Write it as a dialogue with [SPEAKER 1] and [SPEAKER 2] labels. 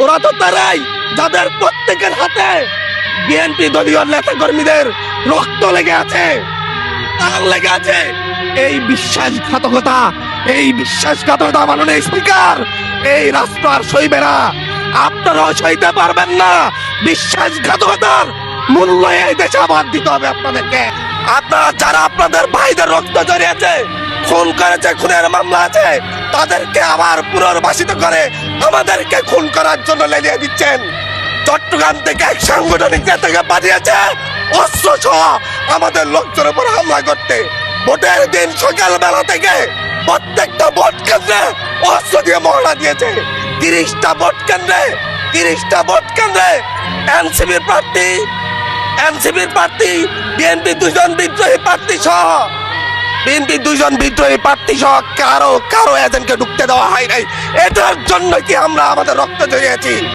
[SPEAKER 1] ওরা তো তারাই যাদের প্রত্যেকের হাতে বিএনপি দলীয় নেতা কর্মীদের রক্ত লেগে আছে, প্রাণ লেগে আছে। এই বিশ্বাসঘাতকতা মাননীয় স্পিকার, এই রাষ্ট্র আর সইবে না। আপনারাও সইতে পারবেন না। বিশ্বাসঘাতকতার মূল্য এই দেশে আবার দিতে হবে আপনাদেরকে। আপনারা যারা আপনাদের ভাইদের রক্ত জড়িয়েছে, খুন করেছে, খুনের মামলা আছে, তাদেরকে আবার পুনর্বাসিত করে আমাদেরকে খুন করার জন্য লেলিয়ে দিচ্ছেন। চট্টগ্রাম থেকে এক সাংগঠনিক নেতাকে পাঠিয়েছে অস্ত্র সহ আমাদের লোকজনের উপর হামলা করতে। ভোটের দিন সকালবেলা থেকে প্রত্যেকটা ভোট কেন্দ্রে অস্ত্র দিয়ে মহড়া দিয়েছে। 30টা ভোট কেন্দ্রে এনসিপির প্রার্থী, বিএনপি দুজন বিদ্রোহী প্রার্থী সহ কারো এজেন্টকে ঢুকতে দেওয়া হয় নাই। এটার জন্য কি আমরা আমাদের রক্ত জড়িয়েছি?